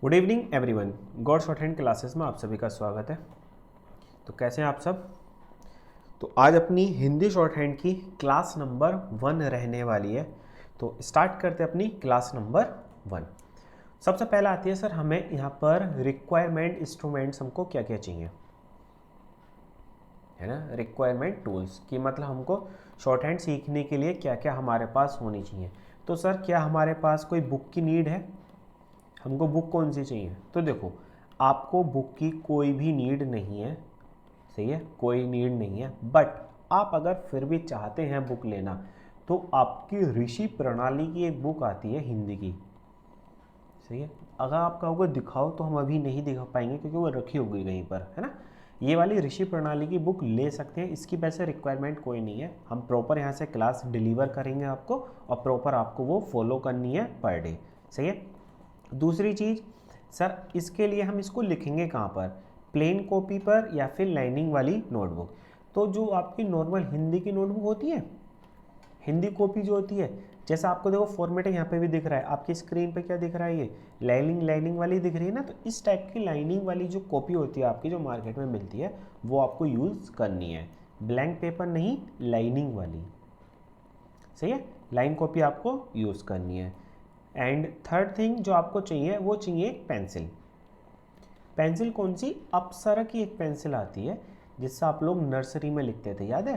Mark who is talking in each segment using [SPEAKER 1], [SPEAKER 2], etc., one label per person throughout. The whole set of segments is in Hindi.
[SPEAKER 1] Good evening everyone. God short hand classes में आप सभी का स्वागत है। तो कैसे हैं आप सब? तो आज अपनी हिंदी शॉर्ट हैंड की क्लास नंबर 1 रहने वाली है। तो स्टार्ट करते हैं अपनी क्लास नंबर 1। सबसे पहला आती है सर हमें यहाँ पर रिक्वायरमेंट इंस्ट्रूमेंट्स हमको क्या क्या चाहिए, है ना। रिक्वायरमेंट टूल्स की मतलब हमको शॉर्ट हैंड सीखने के लिए क्या क्या हमारे पास होनी चाहिए। तो सर क्या हमारे पास कोई बुक की नीड है? हमको बुक कौन सी चाहिए? तो देखो, आपको बुक की कोई भी नीड नहीं है, सही है, कोई नीड नहीं है। बट आप अगर फिर भी चाहते हैं बुक लेना तो आपकी ऋषि प्रणाली की एक बुक आती है हिंदी की, सही है। अगर आप कहोगे दिखाओ तो हम अभी नहीं दिखा पाएंगे क्योंकि वो रखी होगी कहीं पर, है ना। ये वाली ऋषि प्रणाली की बुक ले सकते हैं, इसकी वैसे रिक्वायरमेंट कोई नहीं है। हम प्रॉपर यहाँ से क्लास डिलीवर करेंगे आपको और प्रॉपर आपको वो फॉलो करनी है पर डे, सही है। दूसरी चीज़ सर, इसके लिए हम इसको लिखेंगे कहाँ पर? प्लेन कॉपी पर या फिर लाइनिंग वाली नोटबुक। तो जो आपकी नॉर्मल हिंदी की नोटबुक होती है, हिंदी कॉपी जो होती है, जैसा आपको देखो फॉर्मेटिंग यहाँ पे भी दिख रहा है, आपकी स्क्रीन पे क्या दिख रहा है, ये लाइनिंग वाली दिख रही है ना। तो इस टाइप की लाइनिंग वाली जो कॉपी होती है आपकी, जो मार्केट में मिलती है, वो आपको यूज़ करनी है। ब्लैंक पेपर नहीं, लाइनिंग वाली, सही है। लाइन कॉपी आपको यूज़ करनी है। एंड थर्ड थिंग जो आपको चाहिए वो चाहिए एक पेंसिल। पेंसिल कौन सी? अप्सरा की एक पेंसिल आती है जिससे आप लोग नर्सरी में लिखते थे, याद है?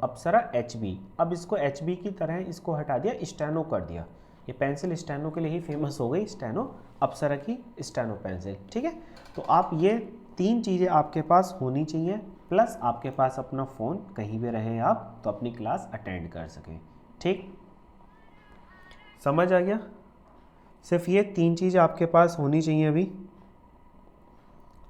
[SPEAKER 1] अप्सरा HB। अब इसको HB की तरह इसको हटा दिया, स्टेनो कर दिया। ये पेंसिल स्टेनो के लिए ही फेमस हो गई, स्टेनो, अप्सरा की स्टेनो पेंसिल, ठीक है। तो आप ये 3 चीज़ें आपके पास होनी चाहिए, प्लस आपके पास अपना फ़ोन, कहीं भी रहें आप तो अपनी क्लास अटेंड कर सकें, ठीक। समझ आ गया? सिर्फ ये 3 चीज़ें आपके पास होनी चाहिए अभी,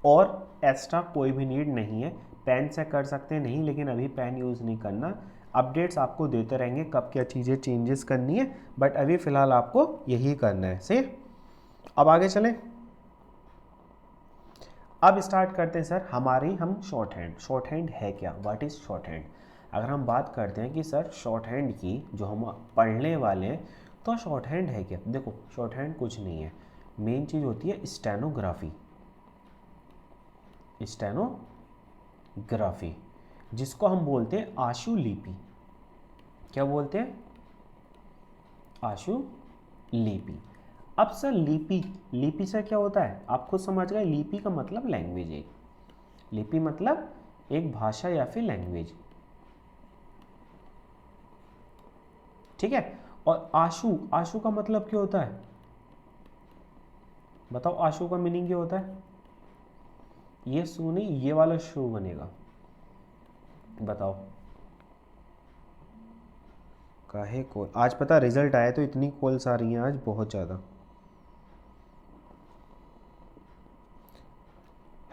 [SPEAKER 1] और एक्स्ट्रा कोई भी नीड नहीं है। पेन से कर सकते हैं नहीं, लेकिन अभी पेन यूज़ नहीं करना। अपडेट्स आपको देते रहेंगे कब क्या चीज़ें चेंजेस करनी है, बट अभी फ़िलहाल आपको यही करना है, सही। अब आगे चलें। अब स्टार्ट करते हैं सर हमारी हम शॉर्ट हैंड। शॉर्ट हैंड है क्या? What is short hand? अगर हम बात करते हैं कि सर शॉर्ट हैंड की जो हम पढ़ने वाले हैं, तो शॉर्ट हैंड है क्या? देखो, शॉर्ट हैंड कुछ नहीं है, मेन चीज़ होती है स्टेनोग्राफी। स्टेनोग्राफी जिसको हम बोलते हैं आशु लिपि। क्या बोलते हैं? आशु लिपि। अब सर लिपि, लिपि से क्या होता है आप खुद समझ गए। लिपि का मतलब लैंग्वेज है, लिपि मतलब एक भाषा या फिर लैंग्वेज, ठीक है। और आशु, आशु का मतलब क्या होता है? बताओ, आशु का मीनिंग क्या होता है? ये शू नहीं, ये वाला शू बनेगा। बताओ काहे कॉल? आज पता रिजल्ट आया तो इतनी कॉल्स आ रही हैं आज, बहुत ज़्यादा।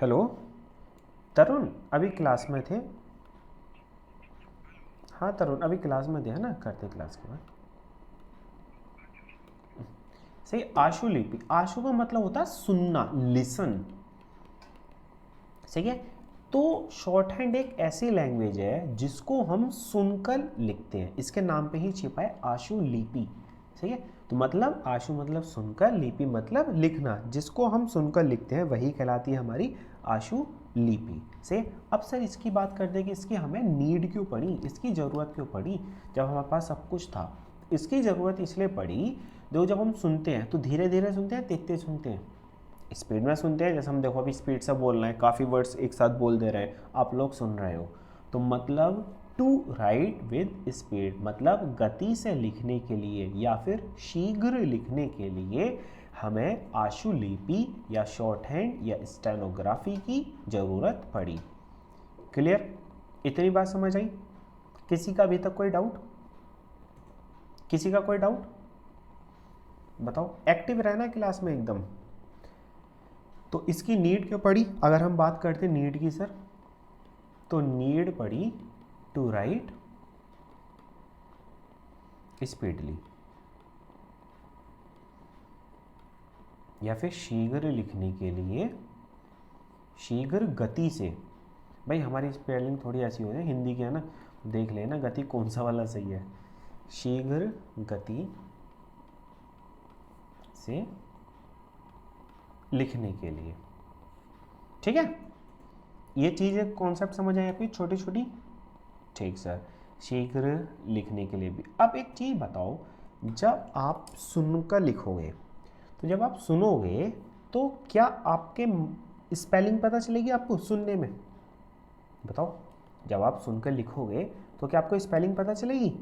[SPEAKER 1] हेलो तरुण, अभी क्लास में थे? हाँ तरुण, अभी क्लास में थे, है ना, करते क्लास के बाद। सही। आशु लिपि, आशु का मतलब होता है सुनना, लिसन, सही है। तो शॉर्ट हैंड एक ऐसी लैंग्वेज है जिसको हम सुनकर लिखते हैं, इसके नाम पे ही छिपा है आशु लिपि, सही है। तो मतलब आशु मतलब सुनकर, लिपि मतलब लिखना, जिसको हम सुनकर लिखते हैं वही कहलाती है हमारी आशु लिपि से। अब सर इसकी बात करते हैं कि इसकी हमें नीड क्यों पड़ी, इसकी ज़रूरत क्यों पड़ी जब हमारे पास सब कुछ था। इसकी ज़रूरत इसलिए पड़ी, देखो जब हम सुनते हैं तो धीरे धीरे सुनते हैं, तेज तेज सुनते हैं, स्पीड में सुनते हैं। जैसे हम देखो अभी स्पीड से बोल रहे हैं, काफ़ी वर्ड्स एक साथ बोल दे रहे हैं, आप लोग सुन रहे हो। तो मतलब टू राइट विद स्पीड, मतलब गति से लिखने के लिए या फिर शीघ्र लिखने के लिए हमें आशुलिपि या शॉर्ट हैंड या स्टेनोग्राफी की ज़रूरत पड़ी। क्लियर? इतनी बात समझ आई? किसी का अभी तक कोई डाउट? किसी का कोई डाउट? बताओ, एक्टिव रहना क्लास में एकदम। तो इसकी नीड क्यों पड़ी? अगर हम बात करते हैं नीड की सर, तो नीड पड़ी टू राइट स्पीडली, या फिर शीघ्र लिखने के लिए, शीघ्र गति से। भाई हमारी स्पेलिंग थोड़ी ऐसी हो है हिंदी की, है ना, देख लेना गति कौन सा वाला सही है। शीघ्र गति से लिखने के लिए। ठीक है, ये चीज़ें कॉन्सेप्ट समझ आए आपकी छोटी छोटी। ठीक सर, शीघ्र लिखने के लिए भी। अब एक चीज़ बताओ, जब आप सुनकर लिखोगे, तो जब आप सुनोगे तो क्या आपके स्पेलिंग पता चलेगी आपको सुनने में? बताओ, जब आप सुनकर लिखोगे तो क्या आपको स्पेलिंग पता चलेगी?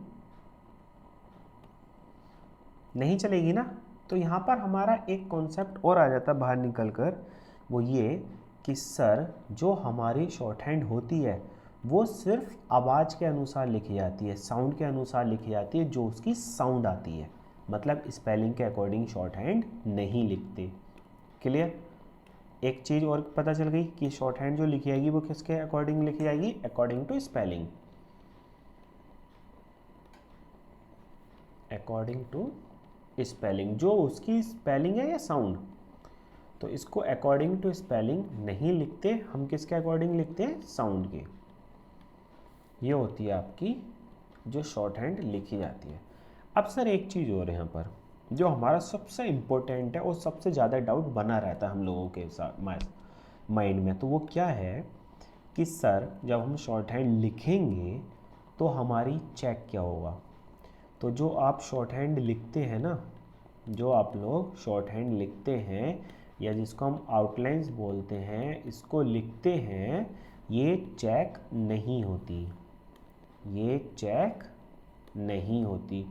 [SPEAKER 1] नहीं चलेगी ना। तो यहाँ पर हमारा एक कॉन्सेप्ट और आ जाता है बाहर निकल कर, वो ये कि सर जो हमारी शॉर्ट हैंड होती है वो सिर्फ आवाज़ के अनुसार लिखी जाती है, साउंड के अनुसार लिखी जाती है, जो उसकी साउंड आती है। मतलब स्पेलिंग के अकॉर्डिंग शॉर्ट हैंड नहीं लिखते। क्लियर? एक चीज़ और पता चल गई कि शॉर्ट हैंड जो लिखी जाएगी वो किसके अकॉर्डिंग लिखी जाएगी? According to spelling. According to spelling, जो उसकी स्पेलिंग है या साउंड। तो इसको अकॉर्डिंग टू स्पेलिंग नहीं लिखते हम, किसके अकॉर्डिंग लिखते हैं? साउंड के। ये होती है आपकी जो शॉर्ट हैंड लिखी जाती है। अब सर एक चीज़ और है यहाँ पर जो हमारा सबसे इम्पोर्टेंट है और सबसे ज़्यादा डाउट बना रहता है हम लोगों के साथ माइंड में, तो वो क्या है कि सर जब हम शॉर्ट हैंड लिखेंगे तो हमारी चेक क्या होगा? तो जो आप शॉर्ट हैंड लिखते हैं ना, जो आप लोग शॉर्ट हैंड लिखते हैं या जिसको हम आउटलाइंस बोलते हैं, इसको लिखते हैं, ये चेक नहीं होती, ये चेक नहीं होती।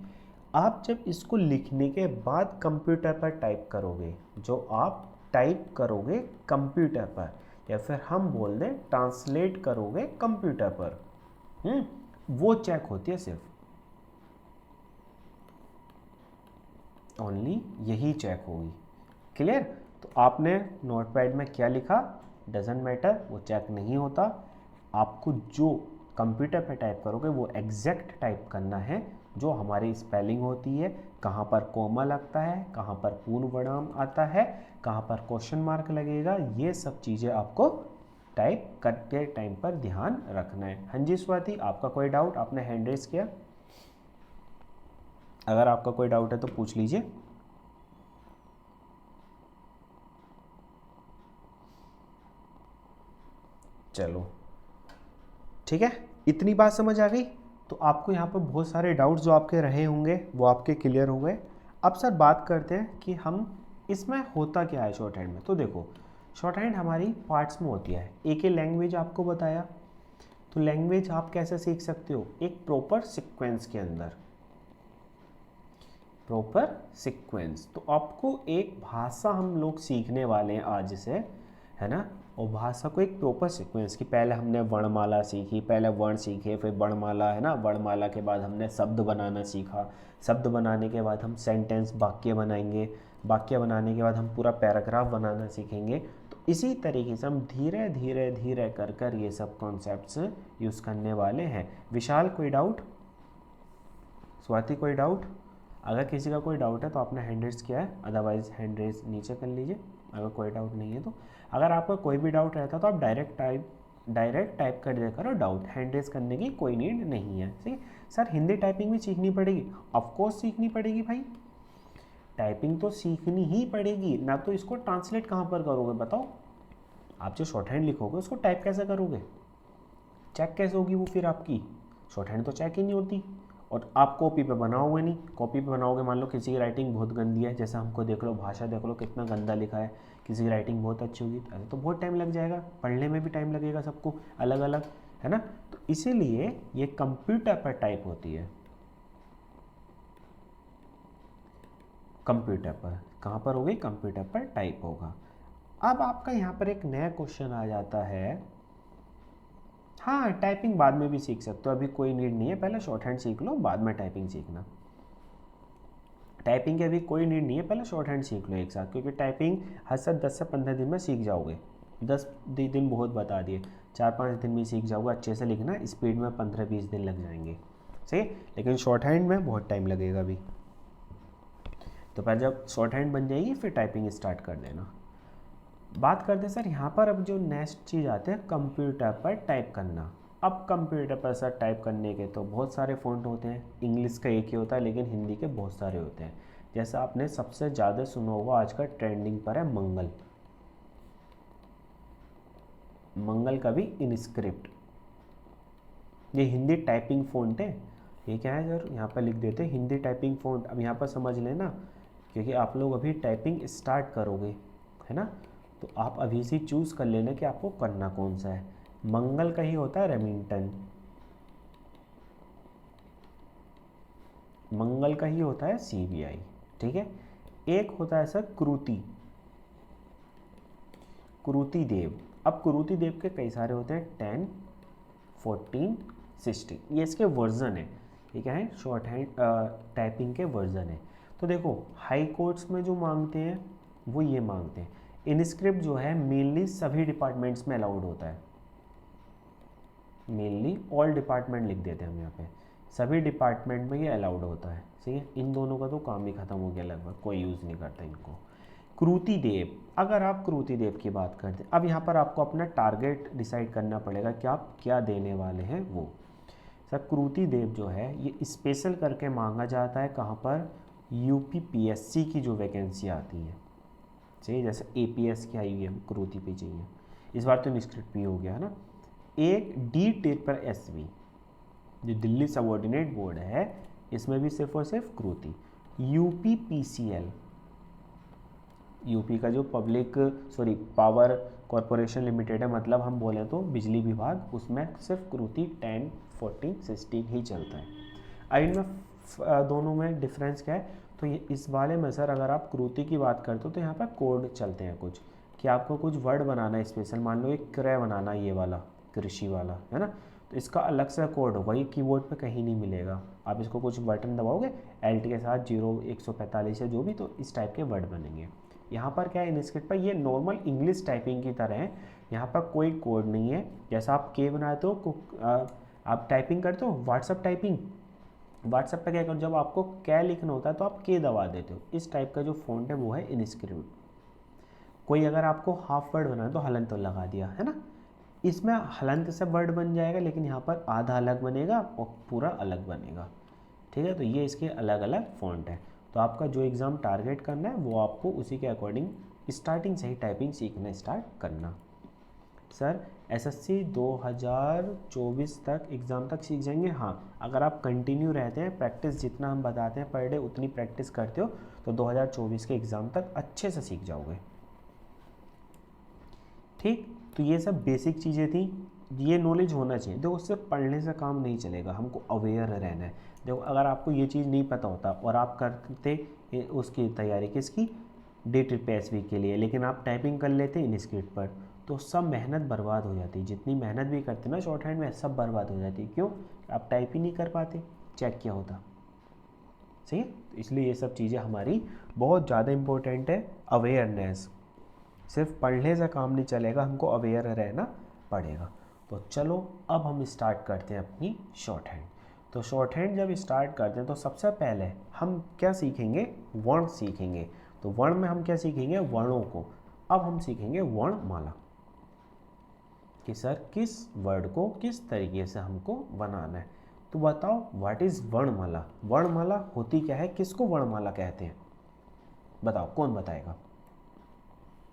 [SPEAKER 1] आप जब इसको लिखने के बाद कंप्यूटर पर टाइप करोगे, जो आप टाइप करोगे कंप्यूटर पर, या फिर हम बोल दें ट्रांसलेट करोगे कंप्यूटर पर, वो चेक होती है सिर्फ, ओनली यही चेक होगी। क्लियर? तो आपने नोटपैड में क्या लिखा डजेंट मैटर, वो चेक नहीं होता। आपको जो कंप्यूटर पे टाइप करोगे वो एग्जैक्ट टाइप करना है, जो हमारी स्पेलिंग होती है, कहाँ पर कोमा लगता है, कहाँ पर पूर्ण विराम आता है, कहाँ पर क्वेश्चन मार्क लगेगा, ये सब चीज़ें आपको टाइप करते टाइम पर ध्यान रखना है। हाँ जी स्वाति, आपका कोई डाउट? आपने हैंड रेज किया, अगर आपका कोई डाउट है तो पूछ लीजिए। चलो ठीक है, इतनी बात समझ आ गई। तो आपको यहाँ पर बहुत सारे डाउट्स जो आपके रहे होंगे वो आपके क्लियर हो गए। अब सर बात करते हैं कि हम इसमें होता क्या है शॉर्ट हैंड में। तो देखो, शॉर्ट हैंड हमारी पार्ट्स में होती है। एक ही लैंग्वेज आपको बताया, तो लैंग्वेज आप कैसे सीख सकते हो? एक प्रॉपर सीक्वेंस के अंदर, प्रॉपर सीक्वेंस। तो आपको एक भाषा हम लोग सीखने वाले हैं आज से, है ना, और भाषा को एक प्रॉपर सीक्वेंस की, पहले हमने वर्णमाला सीखी, पहले वर्ण सीखे, फिर वर्णमाला, है ना, वर्णमाला के बाद हमने शब्द बनाना सीखा, शब्द बनाने के बाद हम सेंटेंस वाक्य बनाएंगे, वाक्य बनाने के बाद हम पूरा पैराग्राफ बनाना सीखेंगे। तो इसी तरीके से हम धीरे धीरे धीरे कर कर ये सब कॉन्सेप्ट्स यूज़ करने वाले हैं। विशाल कोई डाउट? स्वाति कोई डाउट? अगर किसी का कोई डाउट है तो आपने हैंड रेज किया है, अदरवाइज हैंड रेज नीचे कर लीजिए अगर कोई डाउट नहीं है तो। अगर आपका कोई भी डाउट रहता तो आप डायरेक्ट टाइप कर दिया करो डाउट, हैंड रेज करने की कोई नीड नहीं है। ठीक है सर, हिंदी टाइपिंग भी सीखनी पड़ेगी? ऑफकोर्स सीखनी पड़ेगी भाई, टाइपिंग तो सीखनी ही पड़ेगी ना। तो इसको ट्रांसलेट कहाँ पर करोगे बताओ? आप जो शॉर्ट हैंड लिखोगे उसको टाइप कैसे करोगे? चेक कैसे होगी वो फिर आपकी? शॉर्ट हैंड तो चेक ही नहीं होती। और आप कॉपी पे बनाओगे नहीं, कॉपी पे बनाओगे, मान लो किसी की राइटिंग बहुत गंदी है, जैसे हमको देख लो, भाषा देख लो कितना गंदा लिखा है, किसी की राइटिंग बहुत अच्छी होगी, ऐसे तो बहुत टाइम लग जाएगा, पढ़ने में भी टाइम लगेगा सबको अलग अलग, है ना। तो इसीलिए ये कंप्यूटर पर टाइप होती है, कंप्यूटर पर। कहाँ पर होगी? कंप्यूटर पर टाइप होगा। अब आपका यहाँ पर एक नया क्वेश्चन आ जाता है, हाँ टाइपिंग बाद में भी सीख सकते हो, अभी कोई नीड नहीं है, पहले शॉर्ट हैंड सीख लो बाद में टाइपिंग सीखना। टाइपिंग की अभी कोई नीड नहीं है, पहले शॉर्ट हैंड सीख लो एक साथ, क्योंकि टाइपिंग हर साथ 10 से 15 दिन में सीख जाओगे। 10 दिन बहुत बता दिए, 4-5 दिन में सीख जाओगे अच्छे से लिखना, स्पीड में 15-20 दिन लग जाएंगे, सही। लेकिन शॉर्ट हैंड में बहुत टाइम लगेगा अभी। तो पहले जब शॉर्ट हैंड बन जाएगी फिर टाइपिंग स्टार्ट कर देना। बात करते हैं सर यहाँ पर अब जो नेक्स्ट चीज़ आते हैं कंप्यूटर पर टाइप करना। अब कंप्यूटर पर सर टाइप करने के तो बहुत सारे फ़ॉन्ट होते हैं, इंग्लिश का एक ही होता है लेकिन हिंदी के बहुत सारे होते हैं। जैसा आपने सबसे ज़्यादा सुना होगा आज का ट्रेंडिंग पर है मंगल। मंगल का भी इनस्क्रिप्ट, ये हिंदी टाइपिंग फ़ॉन्ट है। ये क्या है सर, यहाँ पर लिख देते हैं हिंदी टाइपिंग फ़ॉन्ट। अब यहाँ पर समझ लेना, क्योंकि आप लोग अभी टाइपिंग स्टार्ट करोगे, है ना, तो आप अभी से चूज़ कर लेना कि आपको करना कौन सा है। मंगल का ही होता है रेमिंगटन, मंगल का ही होता है CBI, ठीक है। एक होता है सर क्रूति, क्रूति देव। अब क्रूति देव के कई सारे होते हैं, 10, 14, 16, ये इसके वर्जन है। ये क्या है, शॉर्ट हैंड टाइपिंग के वर्जन है। तो देखो हाई कोर्ट्स में जो मांगते हैं वो ये मांगते हैं। इनस्क्रिप्ट जो है मेनली सभी डिपार्टमेंट्स में अलाउड होता है, मेनली ऑल डिपार्टमेंट लिख देते हैं हम यहाँ पे, सभी डिपार्टमेंट में ये अलाउड होता है, ठीक है। इन दोनों का तो काम ही खत्म हो गया लगभग, कोई यूज़ नहीं करता इनको। क्रूति देव, अगर आप क्रूति देव की बात करते हैं, अब यहाँ पर आपको अपना टारगेट डिसाइड करना पड़ेगा कि आप क्या देने वाले हैं वो। सर क्रूति देव जो है ये स्पेशल करके मांगा जाता है कहाँ पर, UPPSC की जो वैकेंसी आती है, चाहिए, जैसे APS की आई हुई है क्रूति पे चाहिए, इस बार तो इंस्क्रिप्ट भी हो गया है ना। एक D-SB जो दिल्ली सबऑर्डिनेट बोर्ड है, इसमें भी सिर्फ और सिर्फ क्रूति। UPPCL, यूपी का जो पावर कॉरपोरेशन लिमिटेड है, मतलब हम बोलें तो बिजली विभाग, उसमें सिर्फ क्रूति 10, 14, 16 ही चलता है। अब इनमें दोनों में डिफरेंस क्या है, तो ये इस वाले में सर अगर आप क्रूति की बात करते हो तो यहाँ पर कोड चलते हैं कुछ, कि आपको कुछ वर्ड बनाना है स्पेशल, मान लो एक क्रय बनाना, ये वाला कृषि वाला है ना, तो इसका अलग से कोड होगा, ये कीबोर्ड पे कहीं नहीं मिलेगा। आप इसको कुछ बटन दबाओगे Alt के साथ 0, 145 या जो भी, तो इस टाइप के वर्ड बनेंगे। यहाँ पर क्या है, इनस्क्रिप्ट पर ये नॉर्मल इंग्लिश टाइपिंग की तरह है, यहाँ पर कोई कोड नहीं है। जैसा आप के बनाते हो, आप टाइपिंग करते हो व्हाट्सअप टाइपिंग, व्हाट्सएप पे क्या करो, जब आपको क्या लिखना होता है तो आप के दबा देते हो, इस टाइप का जो फ़ॉन्ट है वो है इनस्क्रिप्ट। कोई अगर आपको हाफ वर्ड बनाना है तो हलंत लगा दिया, है ना, इसमें हलंत से वर्ड बन जाएगा, लेकिन यहाँ पर आधा अलग बनेगा और पूरा अलग बनेगा, ठीक है। तो ये इसके अलग अलग फ़ॉन्ट है। तो आपका जो एग्ज़ाम टारगेट करना है वो आपको उसी के अकॉर्डिंग स्टार्टिंग से ही टाइपिंग सीखना स्टार्ट करना। सर SSC 2024 तक एग्ज़ाम तक सीख जाएंगे, हाँ अगर आप कंटिन्यू रहते हैं, प्रैक्टिस जितना हम बताते हैं पर डे उतनी प्रैक्टिस करते हो तो 2024 के एग्ज़ाम तक अच्छे से सीख जाओगे, ठीक। तो ये सब बेसिक चीज़ें थी, ये नॉलेज होना चाहिए। देखो सिर्फ पढ़ने से काम नहीं चलेगा, हमको अवेयर रहना है। देखो अगर आपको ये चीज़ नहीं पता होता और आप करते उसकी तैयारी किसकी, D-SB के लिए, लेकिन आप टाइपिंग कर लेते इनस्क्रिप्ट पर, तो सब मेहनत बर्बाद हो जाती। जितनी मेहनत भी करते ना शॉर्ट हैंड में, सब बर्बाद हो जाती। क्यों, आप टाइप ही नहीं कर पाते, चेक क्या होता, सही है। तो इसलिए ये सब चीज़ें हमारी बहुत ज़्यादा इम्पोर्टेंट है। अवेयरनेस, सिर्फ पढ़ने से काम नहीं चलेगा, हमको अवेयर रहना पड़ेगा। तो चलो अब हम स्टार्ट करते हैं अपनी शॉर्ट हैंड। तो शॉर्ट हैंड जब स्टार्ट करते हैं तो सबसे पहले हम क्या सीखेंगे, वर्ण सीखेंगे। तो वर्ण में हम क्या सीखेंगे, वर्णों को। अब हम सीखेंगे वर्णमाला, कि सर किस वर्ड को किस तरीके से हमको बनाना है। तो बताओ व्हाट इज़ वर्णमाला, वर्णमाला होती क्या है, किसको वर्णमाला कहते हैं, बताओ कौन बताएगा।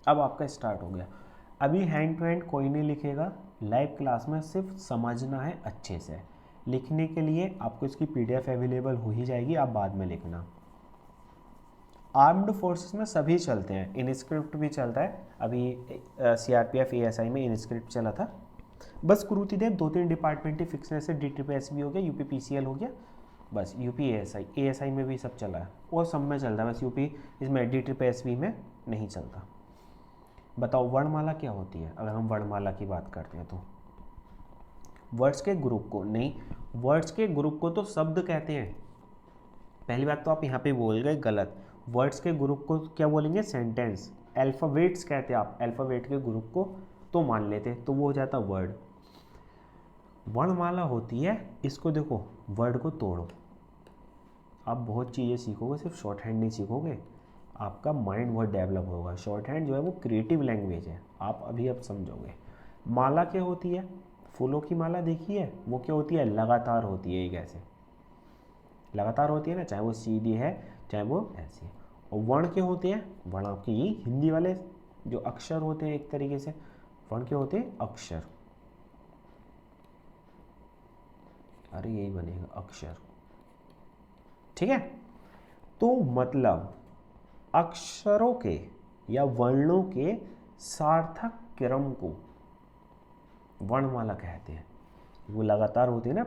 [SPEAKER 1] अब आपका स्टार्ट हो गया। अभी हैंड टू हैंड कोई नहीं लिखेगा, लाइव क्लास में सिर्फ समझना है अच्छे से। लिखने के लिए आपको इसकी PDF अवेलेबल हो ही जाएगी, आप बाद में लिखना। आर्म्ड फोर्सेस में सभी चलते हैं, इनस्क्रिप्ट भी चलता है। अभी CRPF ASI में इनस्क्रिप्ट चला था। बस क्रूति देव 2-3 डिपार्टमेंट ही फिक्स है, जैसे D-SB हो गया, UPPCL हो गया, बस UP ASI में भी सब चला है, और सब में चलता है, बस UP इसमें D-SB में नहीं चलता। बताओ वर्णमाला क्या होती है। अगर हम वर्णमाला की बात करते हैं तो वर्ड्स के ग्रुप को नहीं, वर्ड्स के ग्रुप को तो शब्द कहते हैं। पहली बात तो आप यहाँ पे बोल गए गलत, वर्ड्स के ग्रुप को क्या बोलेंगे, सेंटेंस। अल्फ़ाबेट्स कहते हैं आप, अल्फ़ाबेट के ग्रुप को तो मान लेते, तो वो हो जाता वर्ड। वर्णमाला होती है, इसको देखो वर्ड को तोड़ो। आप बहुत चीज़ें सीखोगे, सिर्फ शॉर्ट हैंड नहीं सीखोगे, आपका माइंड बहुत डेवलप होगा। शॉर्ट हैंड जो है वो क्रिएटिव लैंग्वेज है, आप अभी अब समझोगे। माला क्या होती है, फूलों की माला देखी है, वो क्या होती है, लगातार होती है, एक ऐसे लगातार होती है ना, चाहे वो सीधी है चाहे वो ऐसी है। और वर्ण क्या होते हैं? वर्ण आपके ये हिंदी वाले जो अक्षर होते हैं, एक तरीके से वर्ण क्या होते हैं? अक्षर। अरे यही बनेगा अक्षर, ठीक है। तो मतलब अक्षरों के या वर्णों के सार्थक क्रम को वर्णमाला कहते हैं। वो लगातार होती है ना,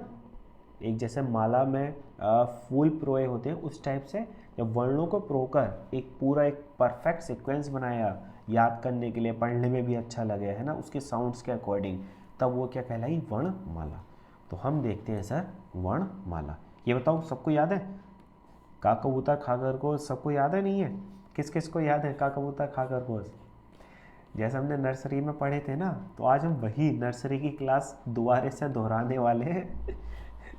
[SPEAKER 1] एक जैसे माला में फूल प्रोए होते हैं, उस टाइप से जब वर्णों को प्रोकर एक पूरा एक परफेक्ट सीक्वेंस बनाया याद करने के लिए, पढ़ने में भी अच्छा लगे, है ना, उसके साउंड्स के अकॉर्डिंग, तब वो क्या कहलाई? वर्णमाला। तो हम देखते हैं सर वर्णमाला। ये बताओ सबको याद है? का कबूतर खा खरगोश सबको याद है? नहीं है? किस किस को याद है का कबूतर खा खरगोश? जैसे हमने नर्सरी में पढ़े थे ना, तो आज हम वही नर्सरी की क्लास दोबारा से दोहराने वाले हैं।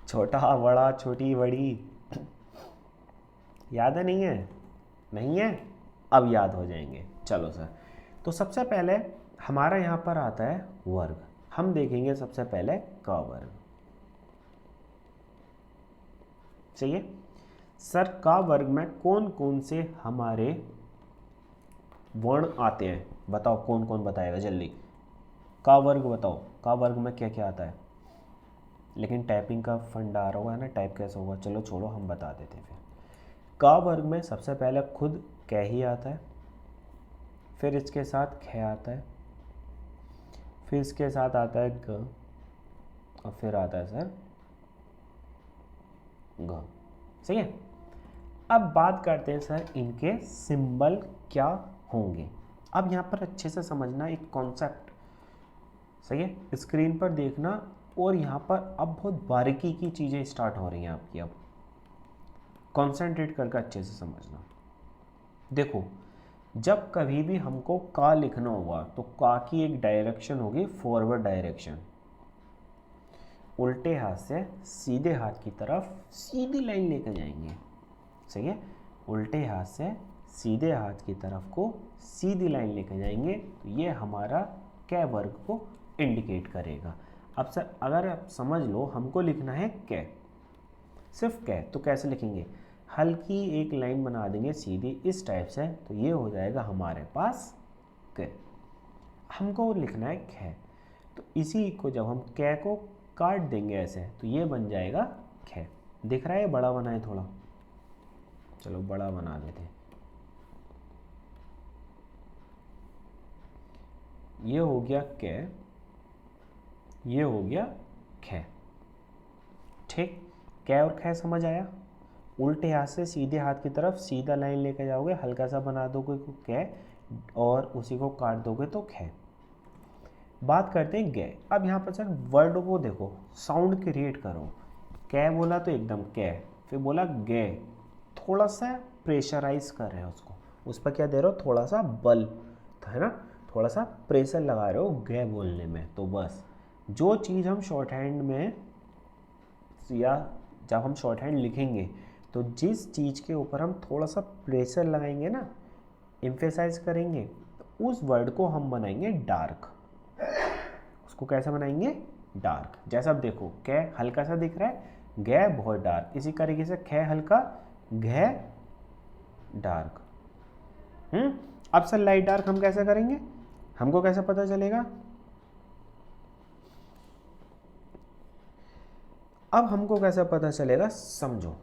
[SPEAKER 1] छोटा बड़ा छोटी बड़ी, याद है? नहीं है? नहीं है? अब याद हो जाएंगे। चलो सर, तो सबसे पहले हमारा यहाँ पर आता है वर्ग। हम देखेंगे सबसे पहले क वर्ग। सही है सर। का वर्ग में कौन कौन से हमारे वर्ण आते हैं? बताओ कौन कौन बताएगा जल्दी। का वर्ग बताओ, का वर्ग में क्या क्या आता है? लेकिन टाइपिंग का फंडा आ रहा होगा ना, टाइप कैसे होगा? चलो छोड़ो, हम बता देते हैं फिर। का वर्ग में सबसे पहले खुद क ही आता है, फिर इसके साथ ख आता है, फिर इसके साथ आता है ग, और फिर आता है सर ग। सही है। अब बात करते हैं सर इनके सिंबल क्या होंगे। अब यहाँ पर अच्छे से समझना एक कॉन्सेप्ट, सही है, स्क्रीन पर देखना, और यहाँ पर अब बहुत बारीकी की चीज़ें स्टार्ट हो रही हैं आपकी। अब कॉन्सेंट्रेट करके अच्छे से समझना। देखो, जब कभी भी हमको का लिखना होगा तो का की एक डायरेक्शन होगी फॉरवर्ड डायरेक्शन, उल्टे हाथ से सीधे हाथ की तरफ सीधी लाइन लेकर जाएंगे। सही है, उल्टे हाथ से सीधे हाथ की तरफ को सीधी लाइन लेकर जाएंगे, तो ये हमारा कै वर्ग को इंडिकेट करेगा। अब सर अगर आप समझ लो हमको लिखना है कै, सिर्फ कै, तो कैसे लिखेंगे? हल्की एक लाइन बना देंगे सीधी इस टाइप से, तो ये हो जाएगा हमारे पास कै। हमको लिखना है कै, तो इसी को जब हम कै को काट देंगे ऐसे, तो ये बन जाएगा कै। दिख रहा है? बड़ा बनाए थोड़ा, चलो बड़ा बना देते हैं। ये हो गया कै, ये हो गया कै। ठीक, कै और कै समझ आया? उल्टे हाथ से सीधे हाथ की तरफ सीधा लाइन लेकर जाओगे, हल्का सा बना दोगे तो कै, और उसी को काट दोगे तो कै। बात करते हैं गे। अब यहाँ पर सर वर्ड को देखो, साउंड क्रिएट करो। कै बोला तो एकदम कै, फिर बोला गे, थोड़ा सा प्रेशराइज कर रहे हो उसको, उस पर क्या दे रहे हो? थोड़ा सा बल, है ना, थोड़ा सा प्रेशर लगा रहे हो गे बोलने में। तो बस जो चीज़ हम शॉर्ट हैंड में, या जब हम शॉर्ट हैंड लिखेंगे, तो जिस चीज़ के ऊपर हम थोड़ा सा प्रेशर लगाएंगे ना, एम्फेसाइज करेंगे, तो उस वर्ड को हम बनाएंगे डार्क। उसको कैसे बनाएंगे? डार्क। जैसा अब देखो, कै हल्का सा दिख रहा है, गे बहुत डार्क, इसी तरीके से खे हल्का, घे डार्क। अब सर लाइट डार्क हम कैसे करेंगे? हमको कैसे पता चलेगा? अब हमको कैसे पता चलेगा? समझो,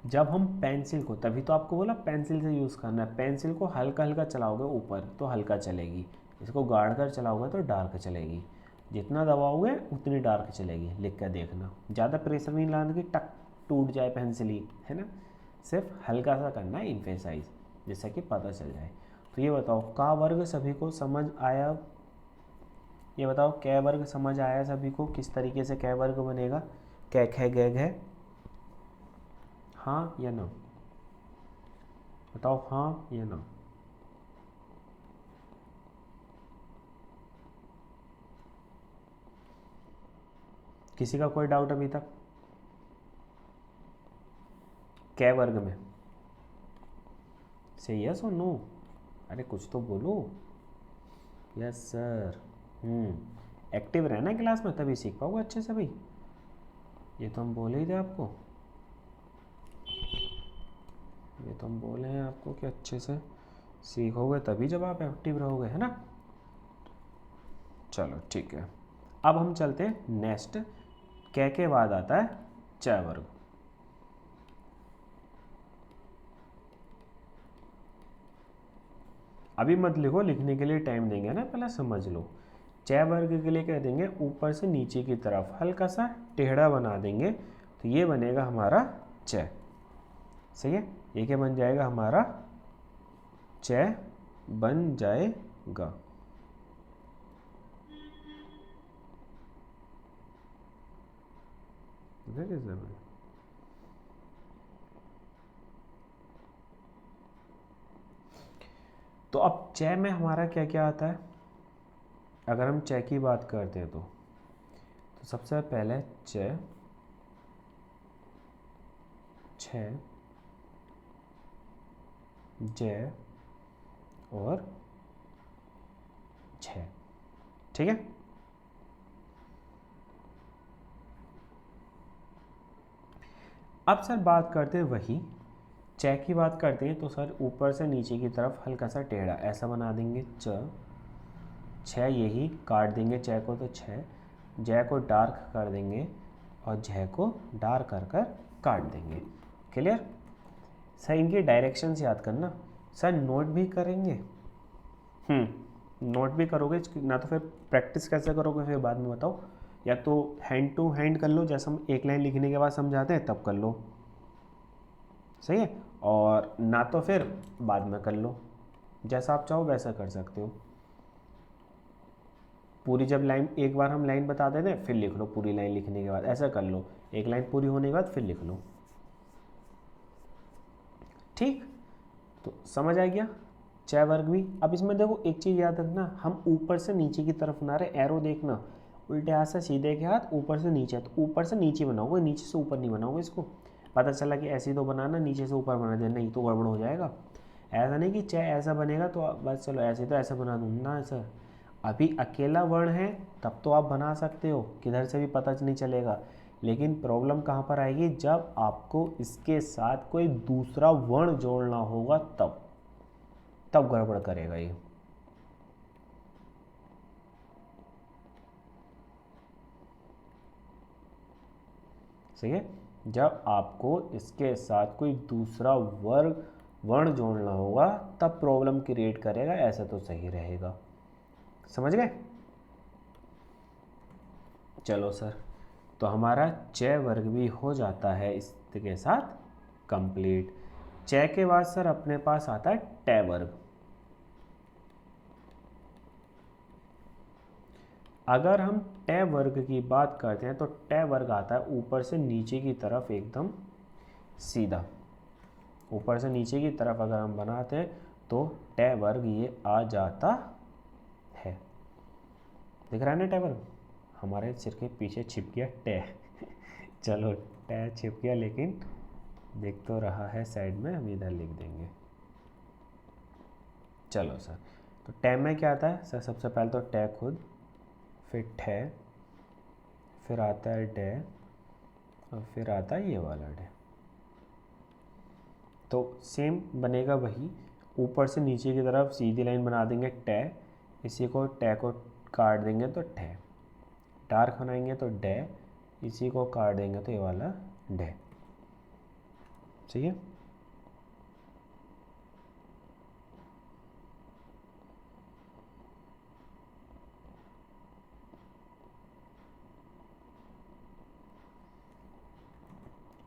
[SPEAKER 1] जब हम पेंसिल को, तभी तो आपको बोला पेंसिल से यूज़ करना है, पेंसिल को हल्का हल्का चलाओगे ऊपर तो हल्का चलेगी, इसको गाड़ कर चलाओगे तो डार्क चलेगी, जितना दबाओगे उतनी डार्क चलेगी। लिख कर देखना, ज़्यादा प्रेशर नहीं लाना कि टक टूट जाए पेंसिल ही, है ना, सिर्फ हल्का सा करना है एम्फेसाइज, जिससे कि पता चल जाए। तो ये बताओ का वर्ग सभी को समझ आया? ये बताओ कै वर्ग समझ आया सभी को? किस तरीके से कै वर्ग बनेगा? कै खे गे घे, हाँ या ना? बताओ हाँ या ना। किसी का कोई डाउट अभी तक कै वर्ग में? से यस और नो? अरे कुछ तो बोलो। Yes sir. एक्टिव रहना क्लास में, तभी सीख पाओगे अच्छे से भाई, ये तो हम बोले ही थे आपको। ये तो हम बोले हैं आपको कि अच्छे से सीखोगे तभी जब आप एक्टिव रहोगे, है ना। चलो ठीक है, अब हम चलते हैं नेक्स्ट। कै के बाद आता है च वर्ग। अभी मत लिखो, लिखने के लिए टाइम देंगे ना, पहले समझ लो। च वर्ग के लिए कह देंगे ऊपर से नीचे की तरफ हल्का सा टेढ़ा बना देंगे, तो ये बनेगा हमारा च। सही है, ये क्या बन जाएगा हमारा च बन जाएगा। तो अब च में हमारा क्या क्या आता है, अगर हम च की बात करते हैं तो सबसे पहले च, छ, ज और छ। ठीक है, अब सर बात करते हैं वही च की बात करते हैं, तो सर ऊपर से नीचे की तरफ हल्का सा टेढ़ा ऐसा बना देंगे च। छ यही काट देंगे च को, तो छ। ज को डार्क कर देंगे और झ को डार्क कर कर काट देंगे। क्लियर। सर इनकी डायरेक्शंस याद करना, सर नोट भी करेंगे। नोट भी करोगे ना, तो फिर प्रैक्टिस कैसे करोगे फिर बाद में बताओ। या तो हैंड टू हैंड कर लो, जैसे हम एक लाइन लिखने के बाद समझाते हैं तब कर लो, सही है। और ना तो फिर बाद में कर लो, जैसा आप चाहो वैसा कर सकते हो। पूरी जब लाइन, एक बार हम लाइन बता देते हैं फिर लिख लो, पूरी लाइन लिखने के बाद ऐसा कर लो, एक लाइन पूरी होने के बाद फिर लिख लो। ठीक, तो समझ आ गया च वर्ग भी। अब इसमें देखो एक चीज़ याद रखना, हम ऊपर से नीचे की तरफ ना रहे, एरो देखना उल्टे हाथ से सीधे के हाथ, ऊपर से नीचे, तो ऊपर से नीचे बनाओगे, नीचे से ऊपर नहीं बनाओगे। इसको पता चला कि ऐसे तो बनाना, नीचे से ऊपर बना देना, नहीं तो गड़बड़ हो जाएगा। ऐसा नहीं कि च ऐसा बनेगा तो बस चलो ऐसे तो ऐसा बना दूँ ना सर, अभी अकेला वर्ण है तब तो आप बना सकते हो, किधर से भी पता नहीं चलेगा। लेकिन प्रॉब्लम कहाँ पर आएगी, जब आपको इसके साथ कोई दूसरा वर्ण जोड़ना होगा तब तब गड़बड़ करेगा ये। सही है, जब आपको इसके साथ कोई दूसरा वर्ग वर्ण जोड़ना होगा तब प्रॉब्लम क्रिएट करेगा, ऐसा तो सही रहेगा। समझ गए। चलो सर, तो हमारा च वर्ग भी हो जाता है इसके साथ कंप्लीट। च के बाद सर अपने पास आता है ट वर्ग। अगर हम ट वर्ग की बात करते हैं तो ट वर्ग आता है ऊपर से नीचे की तरफ एकदम सीधा, ऊपर से नीचे की तरफ अगर हम बनाते हैं तो ट वर्ग ये आ जाता है। दिख रहा है ना ट वर्ग, हमारे सिर के पीछे छिप गया ट चलो ट छिप गया, लेकिन दिख तो रहा है साइड में, हम इधर लिख देंगे। चलो सर, तो ट में क्या आता है सर, सबसे पहले तो ट खुद, फिर ठ, फिर आता है ड, और फिर आता है ये वाला ड। तो सेम बनेगा वही, ऊपर से नीचे की तरफ सीधी लाइन बना देंगे ट, इसी को ट को काट देंगे तो ठ, डार्क बनाएंगे तो ड, इसी को काट देंगे तो ये वाला ड। ठीक है,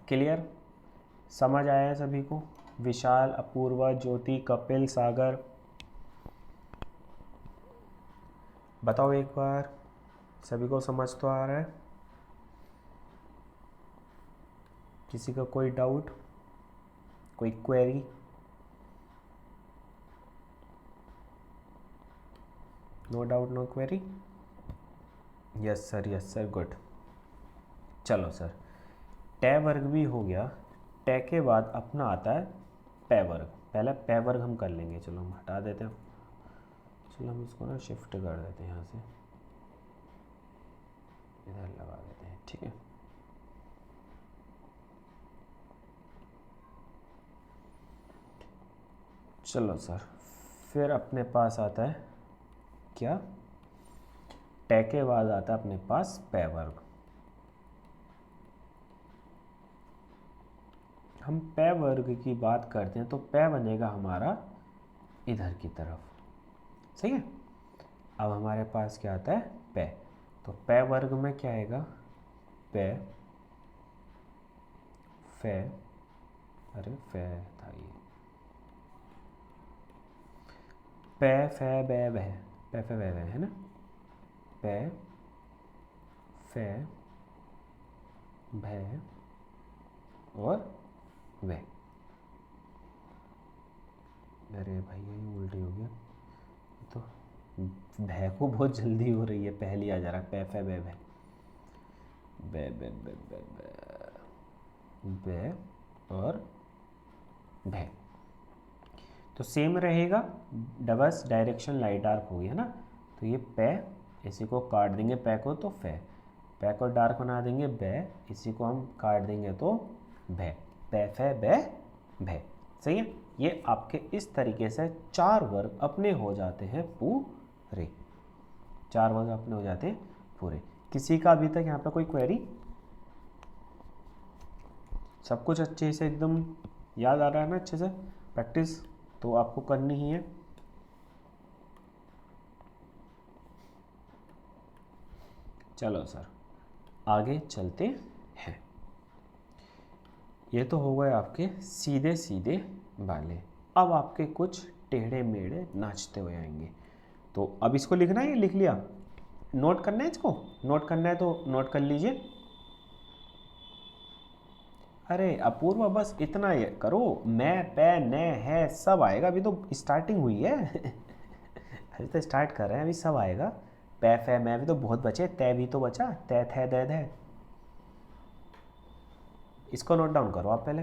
[SPEAKER 1] क्लियर। समझ आया है सभी को। विशाल, अपूर्वा, ज्योति, कपिल, सागर, बताओ एक बार, सभी को समझ तो आ रहा है? किसी का कोई डाउट, कोई query? No doubt, no query. Yes sir, good. चलो सर, ट वर्ग भी हो गया। ट के बाद अपना आता है पै वर्ग। पहले पै वर्ग हम कर लेंगे, चलो हम हटा देते हैं, चलो हम इसको ना शिफ्ट कर देते हैं, यहाँ से इधर लगा देते हैं। ठीक है, चलो सर, फिर अपने पास आता है क्या, टे के बाद आता है अपने पास पे वर्ग। हम पे वर्ग की बात करते हैं तो पे बनेगा हमारा इधर की तरफ, सही है। अब हमारे पास क्या आता है पे, तो पे वर्ग में क्या आएगा, पे फे, अरे फे था ये, पे फे बे वह, पे फे बे वह है ना, पे फे भे और वे। अरे भाई ये उल्टी हो गया, तो भे को बहुत जल्दी हो रही है, पहली आ जा रहा है पे फे बे भे, बे बे बे बे बे, बे और भे। तो सेम रहेगा, डबस डायरेक्शन लाइट डार्क हो गया ना, तो ये पे, इसी को काट देंगे पे को तो फे, पे को डार्क बना देंगे बे, इसी को हम काट देंगे तो भे, पे फे बे भे, सही है। ये आपके इस तरीके से 4 वर्ग अपने हो जाते हैं पूरे, 4 वर्ग अपने हो जाते हैं पूरे। किसी का अभी तक यहाँ पे कोई क्वेरी, सब कुछ अच्छे से एकदम याद आ रहा है ना, अच्छे से प्रैक्टिस तो आपको करनी ही है। चलो सर आगे चलते हैं। ये तो हो गए आपके सीधे सीधे वाले, अब आपके कुछ टेढ़े मेढ़े नाचते हुए आएंगे। तो अब इसको लिखना है, ये लिख लिया, नोट करना है, इसको नोट करना है तो नोट कर लीजिए। अरे अपूर्व बस इतना ये करो, मैं पे ने है सब आएगा, अभी तो स्टार्टिंग हुई है अभी तो स्टार्ट कर रहे हैं, अभी सब आएगा। पे फे मैं भी तो बहुत बचे, तय भी तो बचा, तय थे दे दे। इसको नोट डाउन करो आप पहले,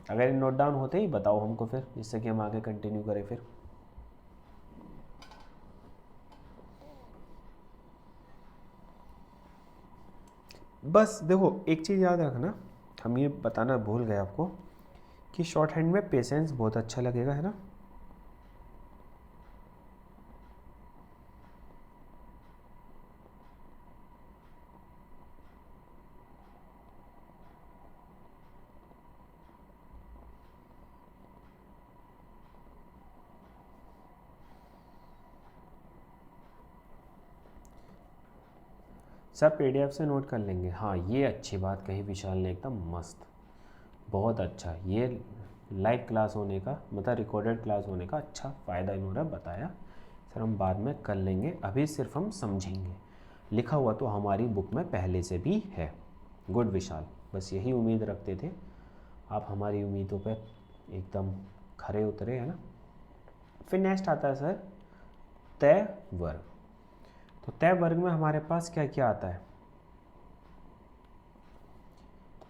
[SPEAKER 1] अगर नोट डाउन होते ही बताओ हमको फिर, जिससे कि हम आगे कंटिन्यू करें फिर। बस देखो एक चीज़ याद रखना, हम ये बताना भूल गए आपको कि शॉर्ट हैंड में पेशेंस बहुत अच्छा लगेगा, है ना। सब PDF से नोट कर लेंगे, हाँ ये अच्छी बात कही विशाल ने, एकदम मस्त, बहुत अच्छा। ये लाइव क्लास होने का मतलब रिकॉर्डेड क्लास होने का अच्छा फ़ायदा इन्होंने बताया। सर हम बाद में कर लेंगे, अभी सिर्फ हम समझेंगे। लिखा हुआ तो हमारी बुक में पहले से भी है। गुड विशाल, बस यही उम्मीद रखते थे, आप हमारी उम्मीदों पर एकदम खरे उतरे, है ना। फिर नेक्स्ट आता है सर तय वर्ग। तो तय वर्ग में हमारे पास क्या क्या आता है,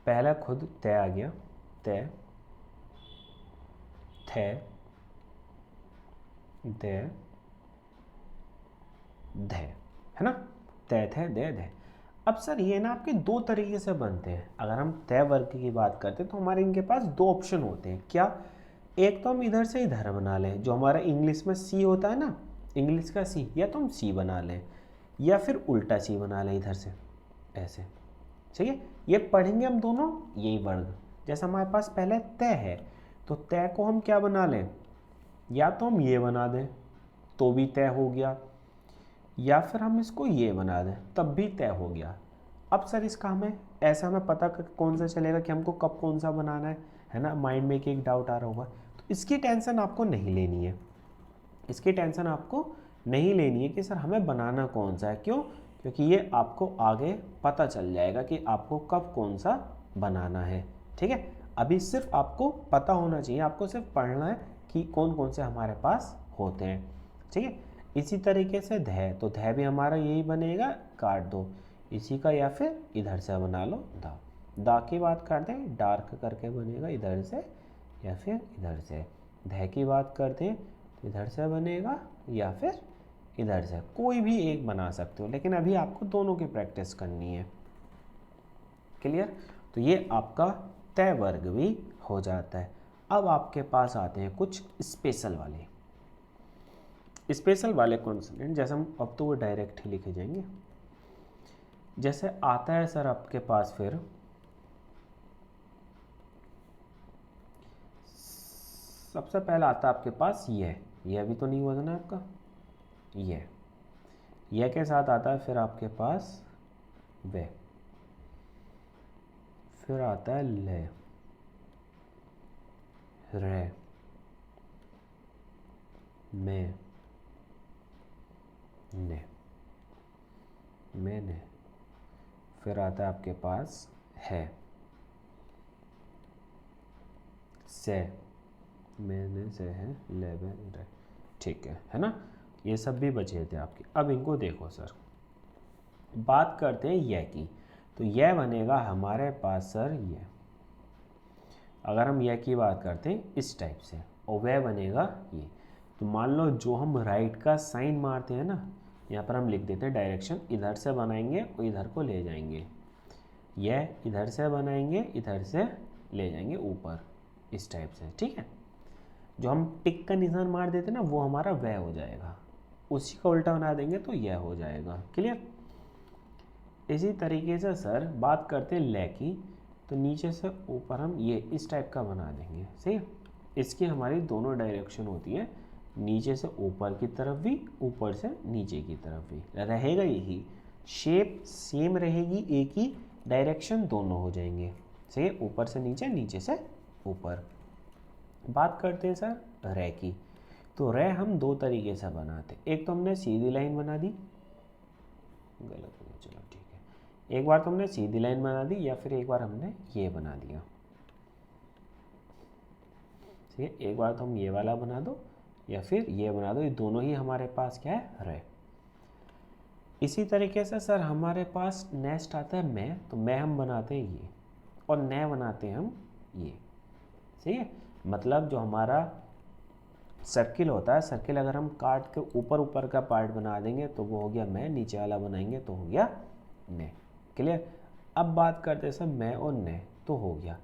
[SPEAKER 1] पहला खुद तय आ गया, तय थे दे धे, है ना, तय थे दे धे। अब सर ये ना आपके दो तरीके से बनते हैं। अगर हम तय वर्ग की बात करते हैं तो हमारे इनके पास दो ऑप्शन होते हैं, क्या, एक तो हम इधर से इधर बना लें, जो हमारा इंग्लिश में सी होता है ना, इंग्लिश का सी, या तो हम सी बना लें, या फिर उल्टा सी बना लें इधर से ऐसे, ठीक है। ये पढ़ेंगे हम दोनों यही वर्ग। जैसे हमारे पास पहले तय है, तो तय को हम क्या बना लें, या तो हम ये बना दें तो भी तय हो गया, या फिर हम इसको ये बना दें तब भी तय हो गया। अब सर इसका हमें ऐसा हमें पता कौन सा चलेगा कि हमको कब कौन सा बनाना है ना, माइंड में एक डाउट आ रहा होगा। तो इसकी टेंशन आपको नहीं लेनी है, इसकी टेंशन आपको नहीं लेनी है कि सर हमें बनाना कौन सा है, क्यों, क्योंकि ये आपको आगे पता चल जाएगा कि आपको कब कौन सा बनाना है, ठीक है। अभी सिर्फ आपको पता होना चाहिए, आपको सिर्फ पढ़ना है कि कौन कौन से हमारे पास होते हैं, ठीक है। इसी तरीके से धै, तो धै भी हमारा यही बनेगा, काट दो इसी का, या फिर इधर से बना लो दा। दा की बात करते हैं, डार्क करके बनेगा इधर से या फिर इधर से। धै की बात करते हैं तो इधर से बनेगा या फिर इधर से, कोई भी एक बना सकते हो, लेकिन अभी आपको दोनों की प्रैक्टिस करनी है, क्लियर। तो ये आपका तय वर्ग भी हो जाता है। अब आपके पास आते हैं कुछ स्पेशल वाले कॉन्सोनेंट, जैसे हम अब तो वो डायरेक्ट ही लिखे जाएंगे। जैसे आता है सर आपके पास फिर सबसे पहला आता है आपके पास यह भी तो नहीं हुआ था ना आपका, यह के साथ आता है फिर आपके पास वे, फिर आता है ले, रे, में, ने, मैंने, फिर आता है आपके पास है, से, मैंने, से है, ले, रे, ठीक है ना। ये सब भी बचे थे आपके। अब इनको देखो सर, बात करते हैं यह की, तो यह बनेगा हमारे पास सर ये, अगर हम यह की बात करते हैं इस टाइप से, और वह बनेगा ये। तो मान लो जो हम राइट का साइन मारते हैं ना, यहाँ पर हम लिख देते हैं डायरेक्शन, इधर से बनाएंगे और इधर को ले जाएंगे, यह इधर से बनाएंगे, इधर से ले जाएंगे ऊपर, इस टाइप से, ठीक है। जो हम टिक का निशान मार देते ना, वो हमारा वह हो जाएगा, उसी का उल्टा बना देंगे तो यह हो जाएगा। क्लियर। इसी तरीके से सर बात करते हैं ले की, तो नीचे से ऊपर हम ये इस टाइप का बना देंगे, सही है। इसकी हमारी दोनों डायरेक्शन होती है, नीचे से ऊपर की तरफ भी, ऊपर से नीचे की तरफ भी रहेगा, यही शेप सेम रहेगी, एक ही डायरेक्शन दोनों हो जाएंगे, सही है, ऊपर से नीचे, नीचे से ऊपर। बात करते हैं सर रे की, तो रे हम दो तरीके से बनाते, एक तो हमने सीधी लाइन बना दी, गलत हो गया, चलो ठीक है, एक बार तो हमने सीधी लाइन बना दी, या फिर एक बार हमने ये बना दिया, ठीक है। एक बार तो हम ये वाला बना दो या फिर ये बना दो, ये दोनों ही हमारे पास क्या है, रे। इसी तरीके से सर हमारे पास नेक्स्ट आता है मैं, तो मैं हम बनाते हैं ये, और न बनाते हैं हम ये, सही है। मतलब जो हमारा सर्किल होता है, सर्किल अगर हम काट के ऊपर ऊपर का पार्ट बना देंगे तो वो हो गया मैं, नीचे वाला बनाएंगे तो हो गया ने। क्लियर। अब बात करते हैं सर मैं और ने, तो हो गया।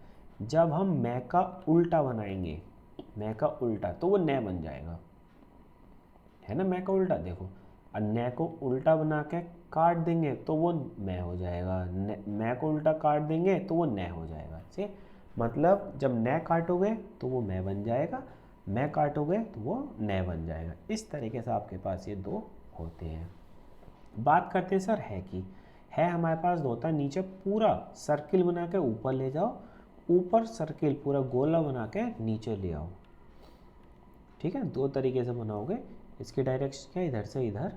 [SPEAKER 1] जब हम मैं का उल्टा बनाएंगे, मैं का उल्टा, तो वो ने बन जाएगा, है ना। मैं का उल्टा देखो, और ने को उल्टा बना के काट देंगे तो वो मैं हो जाएगा, मैं को उल्टा काट देंगे तो वो ने हो जाएगा, ठीक। मतलब जब ने काटोगे तो वो मैं बन जाएगा, मैं काटोगे तो वो ने बन जाएगा। इस तरीके से आपके पास ये दो होते हैं। बात करते हैं सर है की, है हमारे पास दो होता है, नीचे पूरा सर्किल बना के ऊपर ले जाओ, ऊपर सर्किल पूरा गोला बना के नीचे ले आओ, ठीक है। दो तरीके से बनाओगे, इसकी डायरेक्शन क्या, इधर से इधर,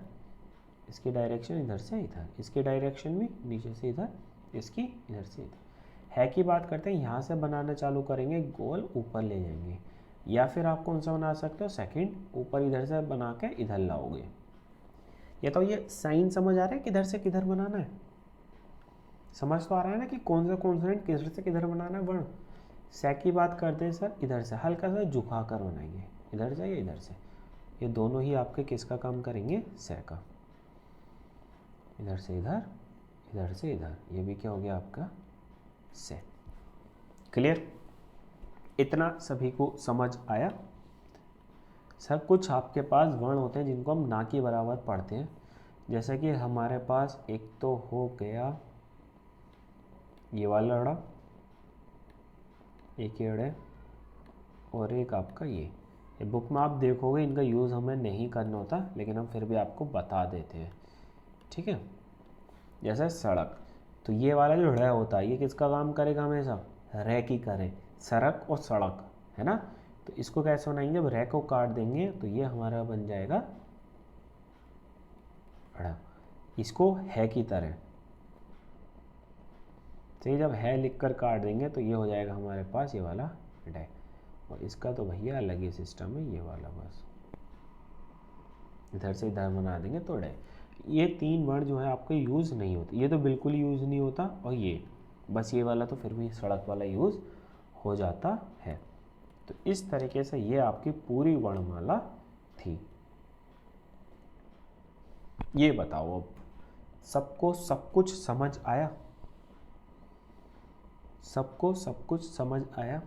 [SPEAKER 1] इसकी डायरेक्शन इधर से इधर, इसकी डायरेक्शन भी नीचे से इधर, इसकी इधर से इधर। है की बात करते हैं, यहाँ से बनाना चालू करेंगे, गोल ऊपर ले जाएंगे, या फिर आप कौन सा बना सकते हो, सेकंड, ऊपर इधर से बना के इधर लाओगे। ये तो ये साइन समझ आ रहा है किधर से किधर बनाना है, समझ तो आ रहा है ना कि कौन सा कॉन्सोनेंट किधर से किधर बनाना है वर्ण। से की बात करते हैं सर, इधर से हल्का सा झुका कर बनाएंगे, इधर से या इधर से, ये दोनों ही आपके किसका काम करेंगे, से का। इधर से इधर, इधर से इधर, ये भी क्या हो गया आपका, से। क्लियर। इतना सभी को समझ आया। सब कुछ आपके पास वर्ण होते हैं जिनको हम ना के बराबर पढ़ते हैं, जैसे कि हमारे पास एक तो हो गया ये वाला अड़ा, एक ये अड़े, और एक आपका ये बुक में आप देखोगे इनका यूज़ हमें नहीं करना होता, लेकिन हम फिर भी आपको बता देते हैं, ठीक है। जैसे सड़क, तो ये वाला जो रे होता है ये किसका काम करेगा, हमेशा रे की करे, सड़क और सड़क, है ना। तो इसको कैसे बनाएंगे, जब रे को काट देंगे तो ये हमारा बन जाएगा अड़ा, इसको है की तरह, तो जब है लिख कर काट देंगे तो ये हो जाएगा हमारे पास ये वाला डे, और इसका तो भैया अलग ही सिस्टम है, ये वाला बस इधर से इधर बना देंगे तो डे। ये तीन वर्ण जो है आपके यूज़ नहीं होते, ये तो बिल्कुल ही यूज़ नहीं होता, और ये बस ये वाला तो फिर भी सड़क वाला यूज़ हो जाता है। तो इस तरीके से ये आपकी पूरी वर्णमाला थी। ये बताओ अब सबको सब कुछ समझ आया, सबको सब कुछ समझ आया।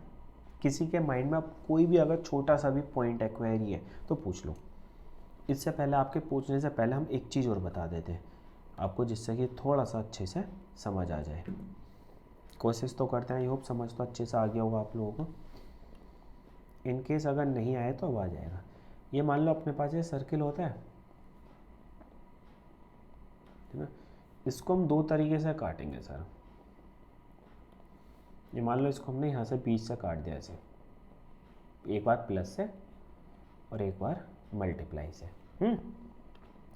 [SPEAKER 1] किसी के माइंड में आप कोई भी अगर छोटा सा भी पॉइंट है, क्वेरी है, तो पूछ लो। इससे पहले आपके पूछने से पहले हम एक चीज़ और बता देते हैं आपको, जिससे कि थोड़ा सा अच्छे से समझ आ जाए। कोशिश तो करते हैं, आई होप समझ तो अच्छे से आ गया होगा आप लोगों को। इन केस अगर नहीं आए तो अब आ जाएगा। ये मान लो अपने पास ये सर्किल होता है ना, इसको हम दो तरीके से काटेंगे सर। ये मान लो इसको हमने यहाँ से बीच से काट दिया ऐसे, एक बार प्लस से और एक बार मल्टीप्लाई से।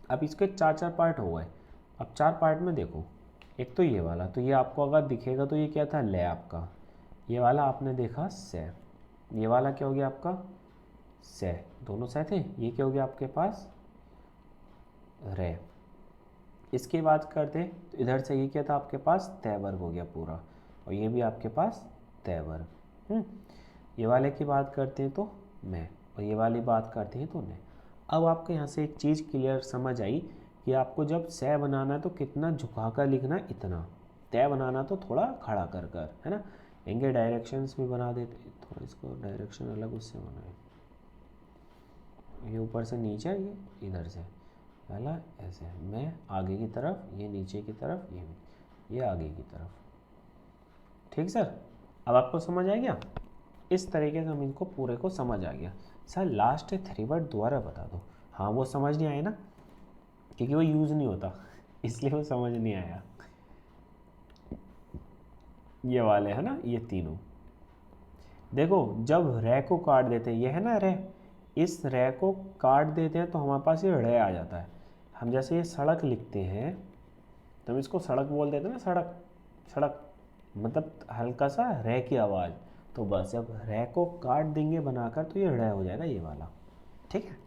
[SPEAKER 1] अब इसके चार चार पार्ट हो गए। अब चार पार्ट में देखो, एक तो ये वाला, तो ये आपको अगर दिखेगा तो ये क्या था, ले आपका। ये वाला आपने देखा से, ये वाला क्या हो गया आपका से, दोनों से थे। ये क्या हो गया आपके पास रे। इसकी बात करते तो इधर से ये क्या था आपके पास तय वर्ग हो गया पूरा, और ये भी आपके पास तय वर्ग। ये वाले की बात करते हैं तो मैं, और ये वाली बात करते हैं तो ने। अब आपको यहाँ से एक चीज़ क्लियर समझ आई कि आपको जब से बनाना है तो कितना झुका कर लिखना, इतना। तय बनाना तो थोड़ा खड़ा कर कर, है ना। इनके डायरेक्शंस भी बना देते, थोड़ा इसको डायरेक्शन अलग उससे बनाए। ये ऊपर से नीचे, ये इधर से पहला ऐसे, मैं आगे की तरफ, ये नीचे की तरफ, ये आगे की तरफ। ठीक सर, अब आपको समझ आ गया। इस तरीके से हम इनको पूरे को समझ आ गया। सर लास्ट 3 वर्ड दोबारा बता दो। हाँ वो समझ नहीं आए ना, क्योंकि वो यूज़ नहीं होता, इसलिए वो समझ नहीं आया। ये वाले है ना, ये तीनों देखो, जब रे को काट देते हैं, ये है ना रे, इस रे को काट देते हैं तो हमारे पास ये रे आ जाता है। हम जैसे ये सड़क लिखते हैं तो हम इसको सड़क बोल देते हैं ना, सड़क सड़क, मतलब हल्का सा रे की आवाज़। तो बस जब रे को काट देंगे बनाकर तो ये रे हो जाएगा ये वाला। ठीक है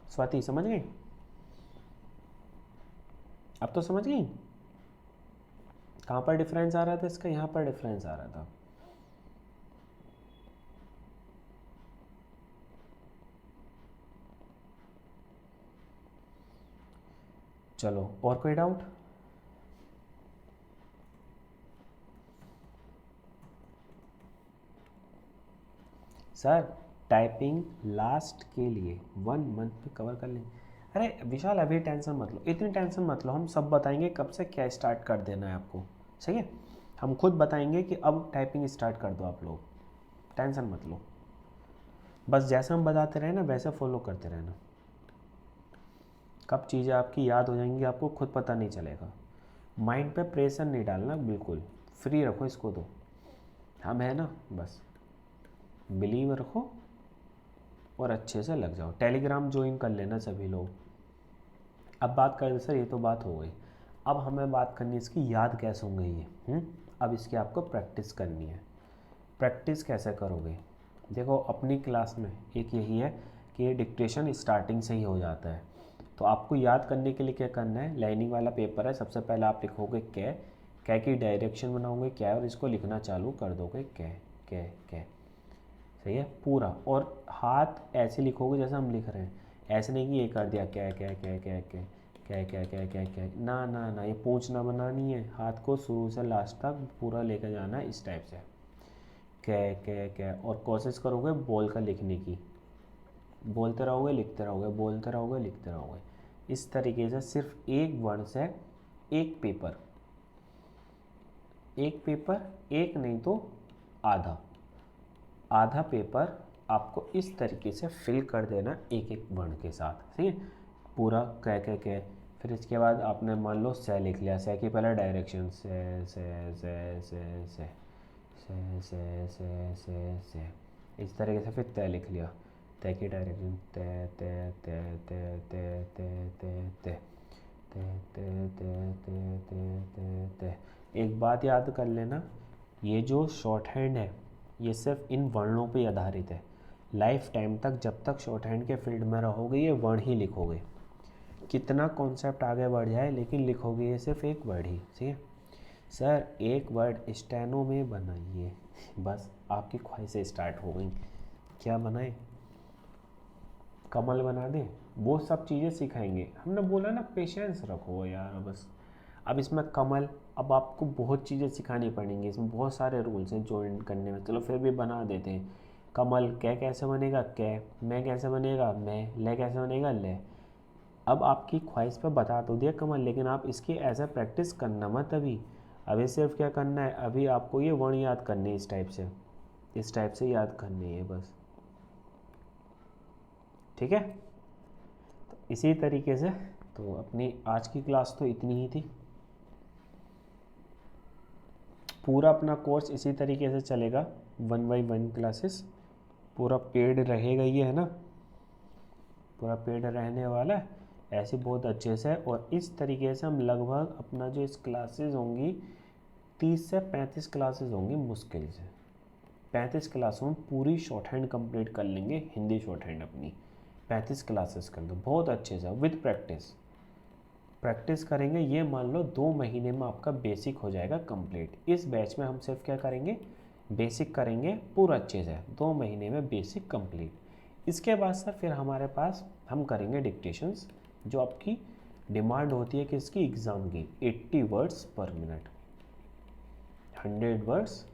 [SPEAKER 1] स्वाति, समझ गई? अब तो समझ गई कहाँ पर डिफरेंस आ रहा था इसका, यहाँ पर डिफरेंस आ रहा था। चलो और कोई डाउट? सर टाइपिंग लास्ट के लिए 1 मंथ में कवर कर लेंगे। अरे विशाल अभी टेंशन मत लो, इतनी टेंशन मत लो, हम सब बताएंगे कब से क्या स्टार्ट कर देना है आपको। सही है, हम खुद बताएंगे कि अब टाइपिंग स्टार्ट कर दो आप लोग, टेंशन मत लो। बस जैसे हम बताते रहे ना वैसे फॉलो करते रहना। कब चीज़ें आपकी याद हो जाएंगी आपको खुद पता नहीं चलेगा। माइंड पे प्रेशर नहीं डालना, बिल्कुल फ्री रखो इसको। तो हम है ना, बस बिलीव रखो और अच्छे से लग जाओ। टेलीग्राम ज्वाइन कर लेना सभी लोग। अब बात करें सर, ये तो बात हो गई, अब हमें बात करनी है इसकी याद कैसे हो गई है। अब इसकी आपको प्रैक्टिस करनी है। प्रैक्टिस कैसे करोगे? देखो अपनी क्लास में एक यही है कि ये डिक्टेशन स्टार्टिंग से ही हो जाता है। तो आपको याद करने के लिए क्या करना है, लाइनिंग वाला पेपर है, सबसे पहले आप लिखोगे कै की डायरेक्शन बनाओगे क्या, और इसको लिखना चालू कर दोगे कै। सही है पूरा, और हाथ ऐसे लिखोगे जैसे हम लिख रहे हैं, ऐसे नहीं कि ये कर दिया कै कै कै कै कै कै कै कै कै कै, ना ना ना, ये पूंछ ना बनानी है, हाथ को शुरू से लास्ट तक पूरा लेकर जाना है इस टाइप से, कै। और कोशिश करोगे बोल कर लिखने की, बोलते रहोगे लिखते रहोगे, बोलते रहोगे लिखते रहोगे। इस तरीके से सिर्फ एक वर्ण से एक पेपर, एक नहीं तो आधा पेपर आपको इस तरीके से फिल कर देना एक एक वर्ण के साथ। ठीक है पूरा कै। फिर इसके बाद आपने मान लो से लिख लिया, से की पहले डायरेक्शन से इस तरीके से। फिर तय लिख लिया, तय की डायरेक्शन तय। एक बात याद कर लेना, ये जो शॉर्ट हैंड है ये सिर्फ इन वर्णों पे आधारित है। लाइफ टाइम तक जब तक शॉर्ट हैंड के फील्ड में रहोगे ये वर्ण ही लिखोगे, कितना कॉन्सेप्ट आगे बढ़ जाए लेकिन लिखोगे ये सिर्फ एक वर्ड ही। ठीक है सर, एक वर्ड स्टेनो में बनाइए, बस आपकी ख्वाहिशें स्टार्ट हो गई। क्या बनाए, कमल बना दें, वो सब चीज़ें सिखाएंगे। हमने बोला ना पेशेंस रखो यार बस। अब इसमें कमल, अब आपको बहुत चीज़ें सिखानी पड़ेंगी, इसमें बहुत सारे रूल्स हैं ज्वाइन करने में। चलो फिर भी बना देते हैं, कमल कै कैसे बनेगा कै, मैं कैसे बनेगा मैं, ले कैसे बनेगा ले। अब आपकी ख्वाहिश पे बता तो दिया कमल, लेकिन आप इसकी ऐसा प्रैक्टिस करना मत अभी सिर्फ क्या करना है, अभी आपको ये वर्ण याद करने इस टाइप से याद करनी है बस, ठीक है। तो इसी तरीके से तो अपनी आज की क्लास तो इतनी ही थी। पूरा अपना कोर्स इसी तरीके से चलेगा, 1 by 1 क्लासेस, पूरा पेड रहेगा ये, है ना, पूरा पेड रहने वाला है ऐसे बहुत अच्छे से। और इस तरीके से हम लगभग अपना जो इस क्लासेस होंगी 30 से 35 क्लासेस होंगी मुश्किल से, 35 क्लासों में पूरी शॉर्ट हैंड कंप्लीट कर लेंगे, हिंदी शॉर्ट हैंड अपनी 35 क्लासेस कर दो बहुत अच्छे से विद प्रैक्टिस करेंगे। ये मान लो 2 महीने में आपका बेसिक हो जाएगा कंप्लीट। इस बैच में हम सिर्फ क्या करेंगे, बेसिक करेंगे पूरा अच्छे से, 2 महीने में बेसिक कंप्लीट। इसके बाद सर फिर हमारे पास हम करेंगे डिक्टेशंस, जो आपकी डिमांड होती है किसकी, एग्ज़ाम की, 80 वर्ड्स पर मिनट, 100 वर्ड्स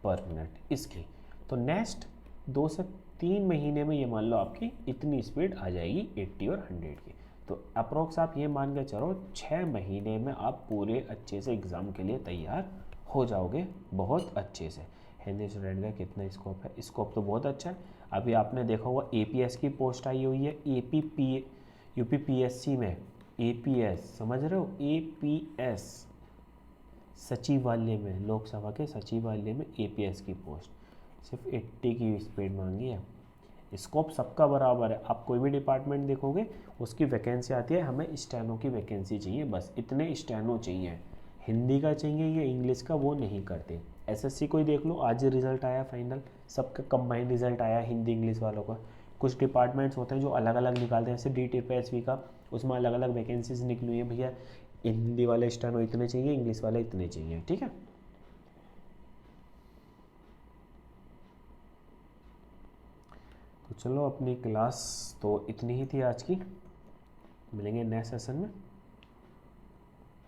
[SPEAKER 1] पर मिनट इसकी। तो नेक्स्ट 2 से 3 महीने में ये मान लो आपकी इतनी स्पीड आ जाएगी 80 और 100 की। तो अप्रोक्स आप ये मान के चलो 6 महीने में आप पूरे अच्छे से एग्ज़ाम के लिए तैयार हो जाओगे बहुत अच्छे से। हिंदी स्टूडेंट का कितना स्कोप है, स्कोप तो बहुत अच्छा है। अभी आपने देखा होगा APS की पोस्ट आई हुई है, UPPSC में APS, समझ रहे हो, APS सचिवालय में, लोकसभा के सचिवालय में APS की पोस्ट, सिर्फ 80 की स्पीड मांगी है। स्कोप सबका बराबर है, आप कोई भी डिपार्टमेंट देखोगे उसकी वैकेंसी आती है, हमें स्टेनो की वैकेंसी चाहिए, बस इतने स्टेनो चाहिए, हिंदी का चाहिए या इंग्लिश का वो नहीं करते। SSC को ही देख लो, आज रिजल्ट आया फाइनल, सबका कंबाइंड रिजल्ट आया हिंदी इंग्लिश वालों का। कुछ डिपार्टमेंट्स होते हैं जो अलग अलग निकालते हैं, जैसे DTPSV का, उसमें अलग अलग वैकेंसीज निकली हुई है, भैया हिंदी वाले स्टेनो इतने चाहिए, इंग्लिश वाले इतने चाहिए, ठीक है। तो चलो अपनी क्लास तो इतनी ही थी आज की, मिलेंगे नेक्स्ट सेशन में।